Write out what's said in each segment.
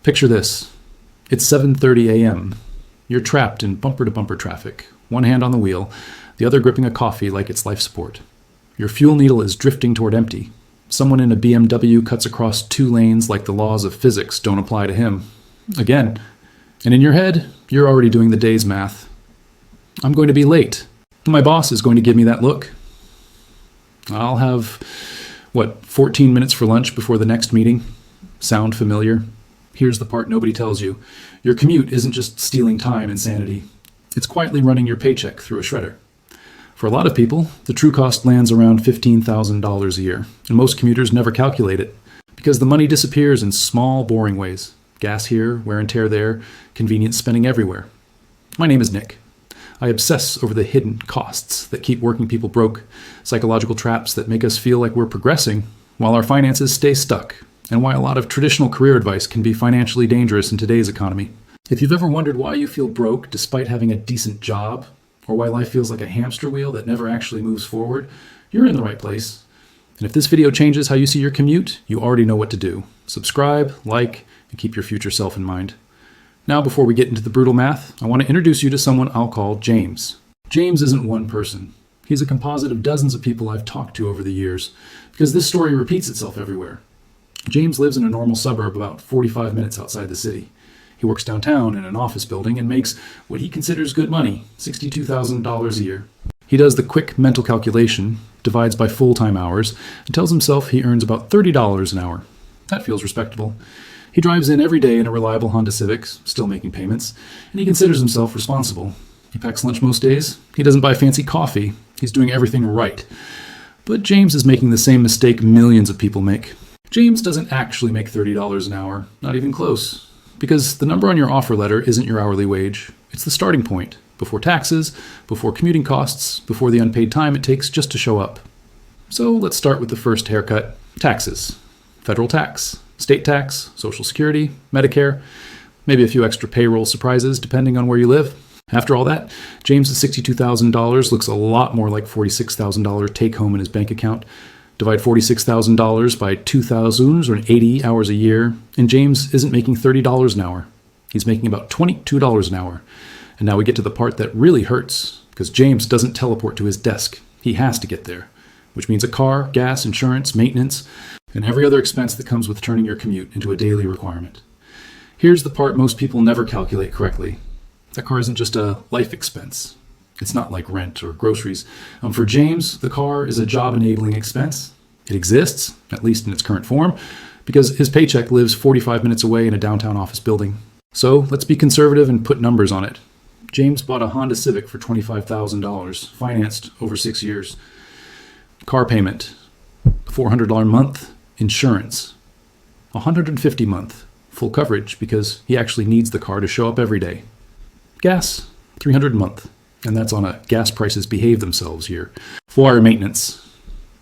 Picture this. It's 7:30 a.m. You're trapped in bumper-to-bumper traffic, one hand on the wheel, the other gripping a coffee like it's life support. Your fuel needle is drifting toward empty. Someone in a BMW cuts across two lanes like the laws of physics don't apply to him. Again. And in your head, you're already doing the day's math. I'm going to be late. My boss is going to give me that look. I'll have, 14 minutes for lunch before the next meeting? Sound familiar? Here's the part nobody tells you. Your commute isn't just stealing time and sanity. It's quietly running your paycheck through a shredder. For a lot of people, the true cost lands around $15,000 a year, and most commuters never calculate it, because the money disappears in small, boring ways. Gas here, wear and tear there, convenience spending everywhere. My name is Nick. I obsess over the hidden costs that keep working people broke, psychological traps that make us feel like we're progressing while our finances stay stuck, and why a lot of traditional career advice can be financially dangerous in today's economy. If you've ever wondered why you feel broke despite having a decent job, or why life feels like a hamster wheel that never actually moves forward, you're in the right place. And if this video changes how you see your commute, you already know what to do. Subscribe, like, and keep your future self in mind. Now, before we get into the brutal math, I want to introduce you to someone I'll call James. James isn't one person. He's a composite of dozens of people I've talked to over the years, because this story repeats itself everywhere. James lives in a normal suburb about 45 minutes outside the city. He works downtown in an office building and makes what he considers good money, $62,000 a year. He does the quick mental calculation, divides by full-time hours, and tells himself he earns about $30 an hour. That feels respectable. He drives in every day in a reliable Honda Civic, still making payments, and he considers himself responsible. He packs lunch most days. He doesn't buy fancy coffee. He's doing everything right. But James is making the same mistake millions of people make. James doesn't actually make $30 an hour, not even close. Because the number on your offer letter isn't your hourly wage. It's the starting point, before taxes, before commuting costs, before the unpaid time it takes just to show up. So let's start with the first haircut, taxes. Federal tax, state tax, Social Security, Medicare, maybe a few extra payroll surprises depending on where you live. After all that, James's $62,000 looks a lot more like $46,000 take home in his bank account. Divide $46,000 by 2,080 hours a year, and James isn't making $30 an hour. He's making about $22 an hour. And now we get to the part that really hurts, because James doesn't teleport to his desk. He has to get there, which means a car, gas, insurance, maintenance, and every other expense that comes with turning your commute into a daily requirement. Here's the part most people never calculate correctly. That car isn't just a life expense. It's not like rent or groceries. For James, the car is a job-enabling expense. It exists, at least in its current form, because his paycheck lives 45 minutes away in a downtown office building. So let's be conservative and put numbers on it. James bought a Honda Civic for $25,000, financed over 6 years. Car payment, $400 a month. Insurance, $150 a month. Full coverage because he actually needs the car to show up every day. Gas, $300 a month. And that's on a gas prices behave themselves year. Water maintenance,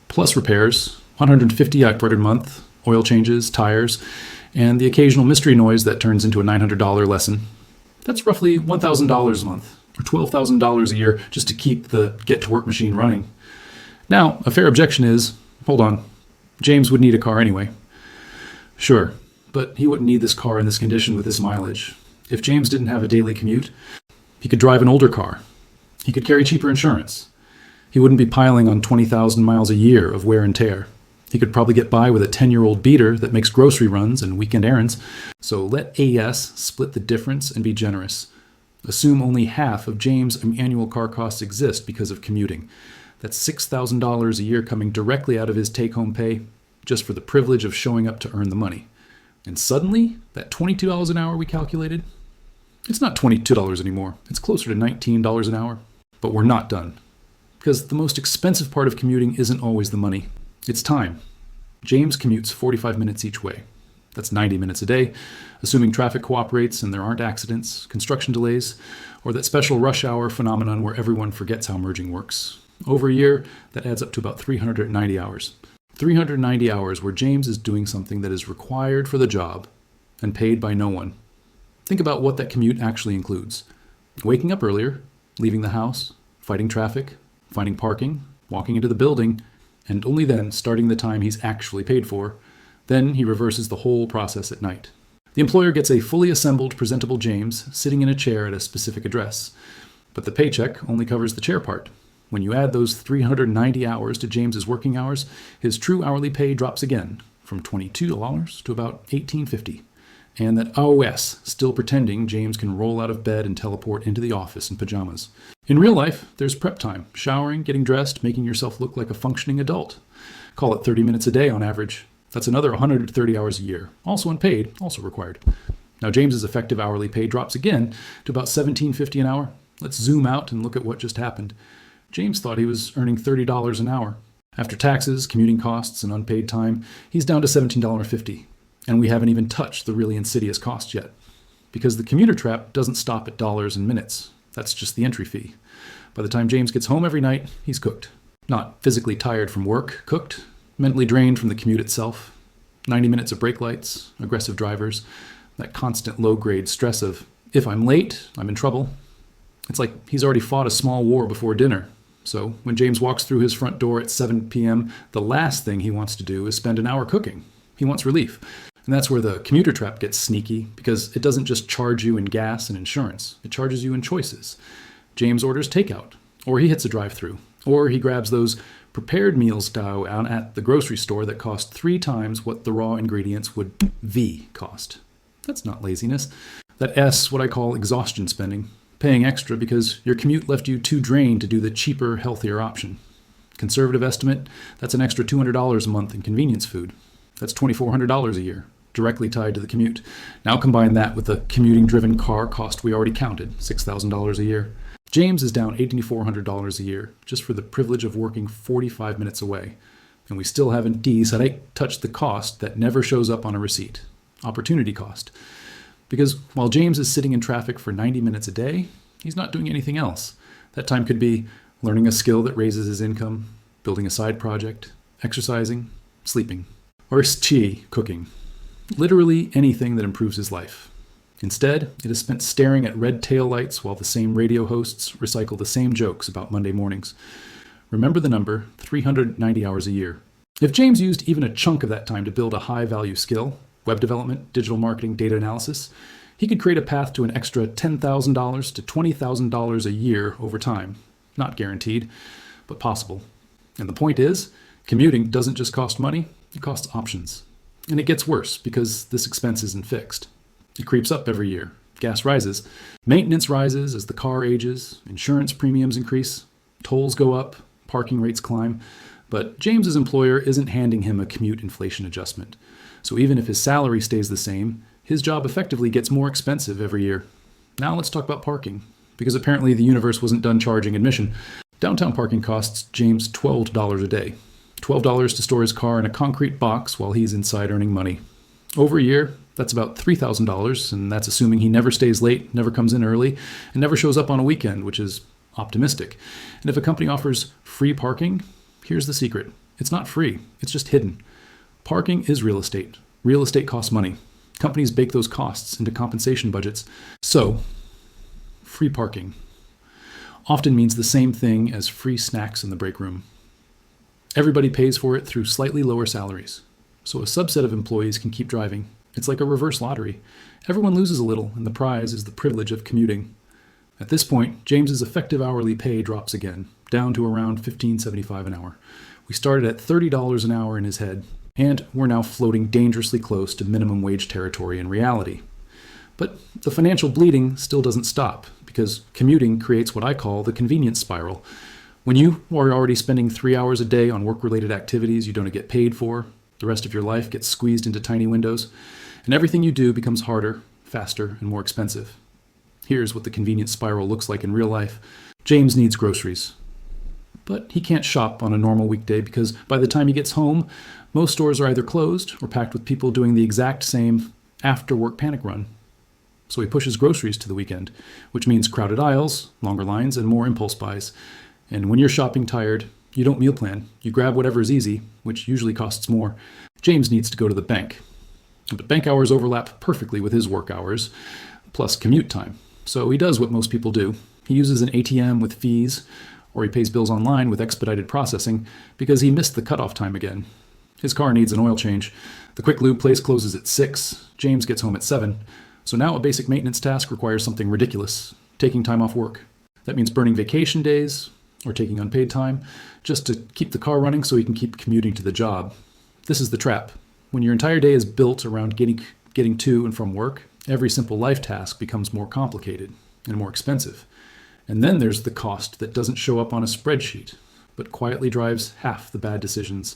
plus repairs, $150 per month, oil changes, tires, and the occasional mystery noise that turns into a $900 lesson. That's roughly $1,000 a month, or $12,000 a year just to keep the get-to-work machine running. Now, a fair objection is, hold on, James would need a car anyway. Sure, but he wouldn't need this car in this condition with this mileage. If James didn't have a daily commute, he could drive an older car. He could carry cheaper insurance. He wouldn't be piling on 20,000 miles a year of wear and tear. He could probably get by with a 10-year-old beater that makes grocery runs and weekend errands. So let AES split the difference and be generous. Assume only half of James' annual car costs exist because of commuting. That's $6,000 a year coming directly out of his take-home pay just for the privilege of showing up to earn the money. And suddenly, that $22 an hour we calculated, it's not $22 anymore. It's closer to $19 an hour. But we're not done. Because the most expensive part of commuting isn't always the money. It's time. James commutes 45 minutes each way. That's 90 minutes a day, assuming traffic cooperates and there aren't accidents, construction delays, or that special rush hour phenomenon where everyone forgets how merging works. Over a year, that adds up to about 390 hours. 390 hours where James is doing something that is required for the job and paid by no one. Think about what that commute actually includes. Waking up earlier, leaving the house, fighting traffic, finding parking, walking into the building, and only then starting the time he's actually paid for. Then he reverses the whole process at night. The employer gets a fully assembled, presentable James sitting in a chair at a specific address. But the paycheck only covers the chair part. When you add those 390 hours to James's working hours, his true hourly pay drops again from $22 to about $18.50. And that OS still pretending James can roll out of bed and teleport into the office in pajamas. In real life, there's prep time, showering, getting dressed, making yourself look like a functioning adult. Call it 30 minutes a day on average. That's another 130 hours a year, also unpaid, also required. Now James's effective hourly pay drops again to about $17.50 an hour. Let's zoom out and look at what just happened. James thought he was earning $30 an hour. After taxes, commuting costs, and unpaid time, he's down to $17.50. And we haven't even touched the really insidious costs yet. Because the commuter trap doesn't stop at dollars and minutes. That's just the entry fee. By the time James gets home every night, he's cooked. Not physically tired from work, cooked. Mentally drained from the commute itself. 90 minutes of brake lights, aggressive drivers, that constant low-grade stress of, if I'm late, I'm in trouble. It's like he's already fought a small war before dinner. So when James walks through his front door at 7 p.m., the last thing he wants to do is spend an hour cooking. He wants relief. And that's where the commuter trap gets sneaky, because it doesn't just charge you in gas and insurance. It charges you in choices. James orders takeout, or he hits a drive-thru, or he grabs those prepared meals down at the grocery store that cost 3 times what the raw ingredients would cost. That's not laziness. That S, what I call exhaustion spending. Paying extra because your commute left you too drained to do the cheaper, healthier option. Conservative estimate, that's an extra $200 a month in convenience food. That's $2,400 a year, directly tied to the commute. Now combine that with the commuting-driven car cost we already counted, $6,000 a year. James is down $8,400 a year just for the privilege of working 45 minutes away. And we still haven't touched the cost that never shows up on a receipt. Opportunity cost. Because while James is sitting in traffic for 90 minutes a day, he's not doing anything else. That time could be learning a skill that raises his income, building a side project, exercising, sleeping, or cooking. Literally anything that improves his life. Instead, it is spent staring at red taillights while the same radio hosts recycle the same jokes about Monday mornings. Remember the number, 390 hours a year. If James used even a chunk of that time to build a high-value skill, web development, digital marketing, data analysis, he could create a path to an extra $10,000 to $20,000 a year over time. Not guaranteed, but possible. And the point is, commuting doesn't just cost money, it costs options. And it gets worse because this expense isn't fixed. It creeps up every year. Gas rises. Maintenance rises as the car ages. Insurance premiums increase. Tolls go up. Parking rates climb. But James's employer isn't handing him a commute inflation adjustment. So even if his salary stays the same, his job effectively gets more expensive every year. Now let's talk about parking, because apparently the universe wasn't done charging admission. Downtown parking costs James $12 a day. $12 to store his car in a concrete box while he's inside earning money. Over a year, that's about $3,000, and that's assuming he never stays late, never comes in early, and never shows up on a weekend, which is optimistic. And if a company offers free parking, here's the secret. It's not free, it's just hidden. Parking is real estate. Real estate costs money. Companies bake those costs into compensation budgets. So, free parking often means the same thing as free snacks in the break room. Everybody pays for it through slightly lower salaries. So a subset of employees can keep driving. It's like a reverse lottery. Everyone loses a little, and the prize is the privilege of commuting. At this point, James's effective hourly pay drops again, down to around $15.75 an hour. We started at $30 an hour in his head, and we're now floating dangerously close to minimum wage territory in reality. But the financial bleeding still doesn't stop, because commuting creates what I call the convenience spiral. When you are already spending 3 hours a day on work-related activities you don't get paid for, the rest of your life gets squeezed into tiny windows, and everything you do becomes harder, faster, and more expensive. Here's what the convenience spiral looks like in real life. James needs groceries. But he can't shop on a normal weekday because by the time he gets home, most stores are either closed or packed with people doing the exact same after-work panic run. So he pushes groceries to the weekend, which means crowded aisles, longer lines, and more impulse buys. And when you're shopping tired, you don't meal plan. You grab whatever is easy, which usually costs more. James needs to go to the bank. But bank hours overlap perfectly with his work hours, plus commute time. So he does what most people do. He uses an ATM with fees, or he pays bills online with expedited processing because he missed the cutoff time again. His car needs an oil change. The quick lube place closes at 6. James gets home at 7. So now a basic maintenance task requires something ridiculous: taking time off work. That means burning vacation days or taking unpaid time just to keep the car running so he can keep commuting to the job. This is the trap. When your entire day is built around getting to and from work, every simple life task becomes more complicated and more expensive. And then there's the cost that doesn't show up on a spreadsheet, but quietly drives half the bad decisions: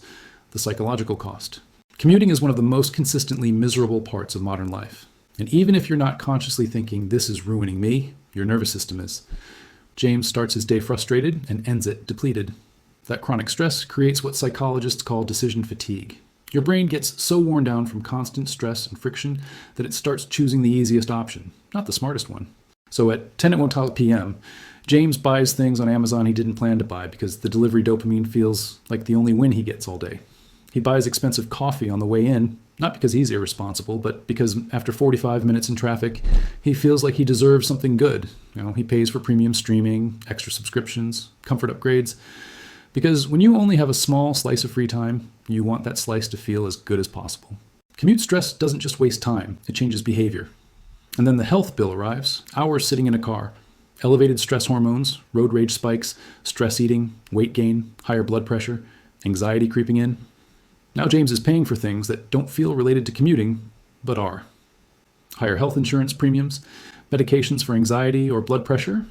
the psychological cost. Commuting is one of the most consistently miserable parts of modern life. And even if you're not consciously thinking, "This is ruining me," your nervous system is. James starts his day frustrated and ends it depleted. That chronic stress creates what psychologists call decision fatigue. Your brain gets so worn down from constant stress and friction that it starts choosing the easiest option, not the smartest one. So at 10 p.m., James buys things on Amazon he didn't plan to buy because the delivery dopamine feels like the only win he gets all day. He buys expensive coffee on the way in, not because he's irresponsible, but because after 45 minutes in traffic, he feels like he deserves something good. He pays for premium streaming, extra subscriptions, comfort upgrades. Because when you only have a small slice of free time, you want that slice to feel as good as possible. Commute stress doesn't just waste time, it changes behavior. And then the health bill arrives: hours sitting in a car, elevated stress hormones, road rage spikes, stress eating, weight gain, higher blood pressure, anxiety creeping in. Now James is paying for things that don't feel related to commuting, but are. Higher health insurance premiums, medications for anxiety or blood pressure,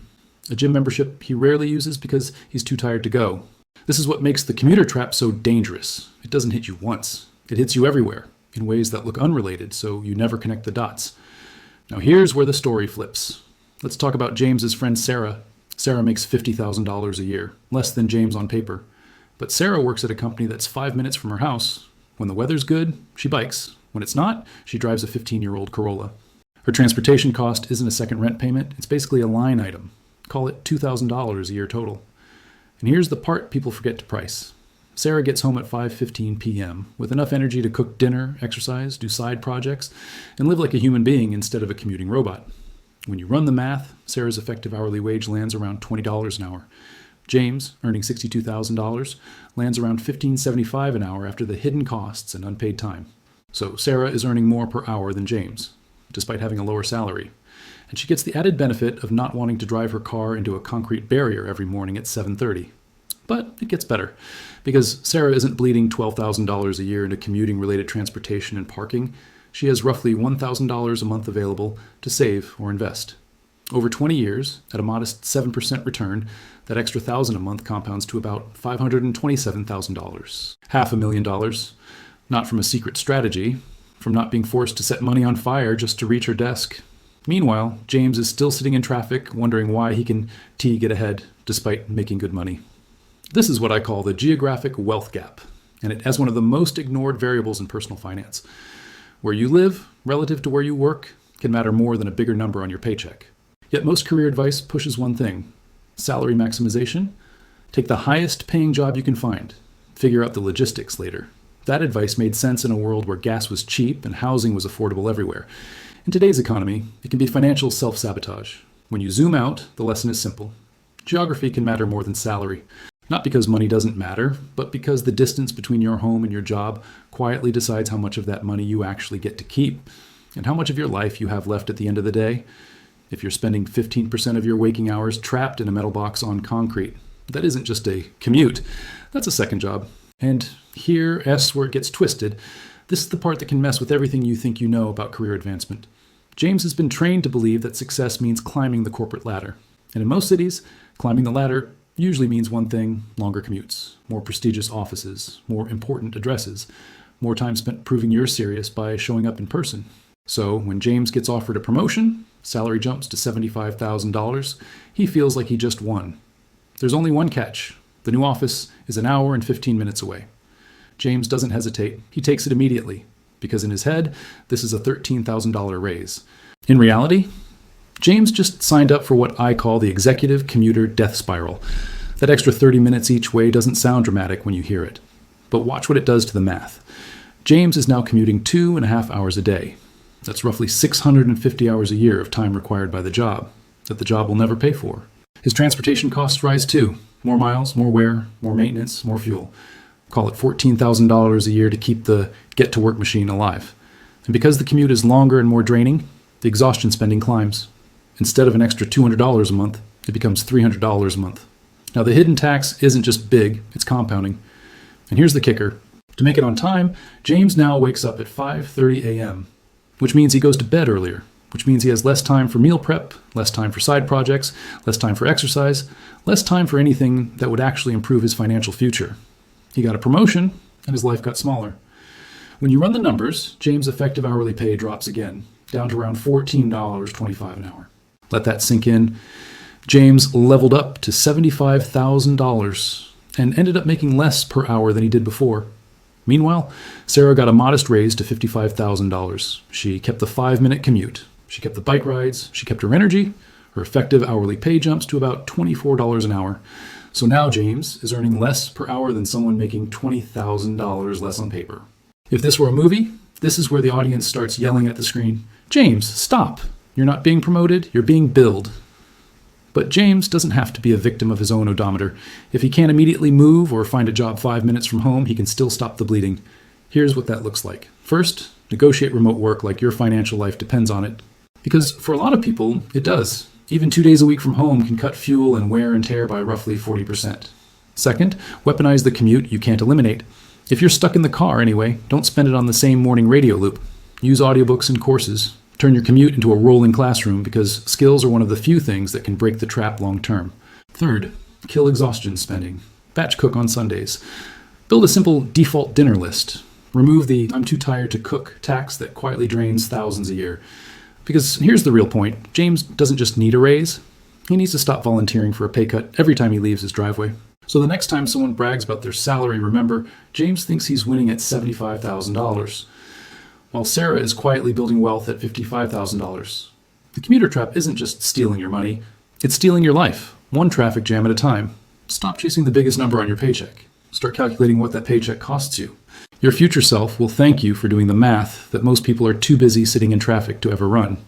a gym membership he rarely uses because he's too tired to go. This is what makes the commuter trap so dangerous. It doesn't hit you once. It hits you everywhere, in ways that look unrelated, so you never connect the dots. Now here's where the story flips. Let's talk about James's friend Sarah. Sarah makes $50,000 a year, less than James on paper. But Sarah works at a company that's 5 minutes from her house. When the weather's good, she bikes. When it's not, she drives a 15-year-old Corolla. Her transportation cost isn't a second rent payment. It's basically a line item. Call it $2,000 a year total. And here's the part people forget to price. Sarah gets home at 5:15 p.m. with enough energy to cook dinner, exercise, do side projects, and live like a human being instead of a commuting robot. When you run the math, Sarah's effective hourly wage lands around $20 an hour. James, earning $62,000, lands around $15.75 an hour after the hidden costs and unpaid time. So Sarah is earning more per hour than James, despite having a lower salary. And she gets the added benefit of not wanting to drive her car into a concrete barrier every morning at 7:30. But it gets better, because Sarah isn't bleeding $12,000 a year into commuting-related transportation and parking. She has roughly $1,000 a month available to save or invest. Over 20 years, at a modest 7% return, that extra $1,000 a month compounds to about $527,000. $500,000, not from a secret strategy, from not being forced to set money on fire just to reach her desk. Meanwhile, James is still sitting in traffic, wondering why he can get ahead despite making good money. This is what I call the geographic wealth gap, and it has one of the most ignored variables in personal finance. Where you live, relative to where you work, can matter more than a bigger number on your paycheck. Yet most career advice pushes one thing: salary maximization. Take the highest paying job you can find. Figure out the logistics later. That advice made sense in a world where gas was cheap and housing was affordable everywhere. In today's economy, it can be financial self-sabotage. When you zoom out, the lesson is simple. Geography can matter more than salary. Not because money doesn't matter, but because the distance between your home and your job quietly decides how much of that money you actually get to keep, and how much of your life you have left at the end of the day. If you're spending 15% of your waking hours trapped in a metal box on concrete, that isn't just a commute, that's a second job. And here's where it gets twisted. This is the part that can mess with everything you think you know about career advancement. James has been trained to believe that success means climbing the corporate ladder. And in most cities, climbing the ladder usually means one thing: longer commutes, more prestigious offices, more important addresses, more time spent proving you're serious by showing up in person. So when James gets offered a promotion, salary jumps to $75,000, he feels like he just won. There's only one catch. The new office is an hour and 15 minutes away. James doesn't hesitate. He takes it immediately, because in his head, this is a $13,000 raise. In reality, James just signed up for what I call the executive commuter death spiral. That extra 30 minutes each way doesn't sound dramatic when you hear it. But watch what it does to the math. James is now commuting 2.5 hours a day. That's roughly 650 hours a year of time required by the job, that the job will never pay for. His transportation costs rise too. More miles, more wear, more maintenance, more fuel. Call it $14,000 a year to keep the get-to-work machine alive. And because the commute is longer and more draining, the exhaustion spending climbs. Instead of an extra $200 a month, it becomes $300 a month. Now, the hidden tax isn't just big, it's compounding. And here's the kicker. To make it on time, James now wakes up at 5:30 a.m., which means he goes to bed earlier, which means he has less time for meal prep, less time for side projects, less time for exercise, less time for anything that would actually improve his financial future. He got a promotion, and his life got smaller. When you run the numbers, James' effective hourly pay drops again, down to around $14.25 an hour. Let that sink in. James leveled up to $75,000 and ended up making less per hour than he did before. Meanwhile, Sarah got a modest raise to $55,000. She kept the 5-minute commute. She kept the bike rides. She kept her energy. Her effective hourly pay jumps to about $24 an hour. So now James is earning less per hour than someone making $20,000 less on paper. If this were a movie, this is where the audience starts yelling at the screen, "James, stop! You're not being promoted, you're being billed." But James doesn't have to be a victim of his own odometer. If he can't immediately move or find a job 5 minutes from home, he can still stop the bleeding. Here's what that looks like. First, negotiate remote work like your financial life depends on it. Because for a lot of people, it does. Even 2 days a week from home can cut fuel and wear and tear by roughly 40%. Second, weaponize the commute you can't eliminate. If you're stuck in the car anyway, don't spend it on the same morning radio loop. Use audiobooks and courses. Turn your commute into a rolling classroom because skills are one of the few things that can break the trap long term. Third, kill exhaustion spending. Batch cook on Sundays. Build a simple default dinner list. Remove the "I'm too tired to cook" tax that quietly drains thousands a year. Because here's the real point. James doesn't just need a raise. He needs to stop volunteering for a pay cut every time he leaves his driveway. So the next time someone brags about their salary, remember, James thinks he's winning at $75,000. While Sarah is quietly building wealth at $55,000. The commuter trap isn't just stealing your money, it's stealing your life, one traffic jam at a time. Stop chasing the biggest number on your paycheck. Start calculating what that paycheck costs you. Your future self will thank you for doing the math that most people are too busy sitting in traffic to ever run.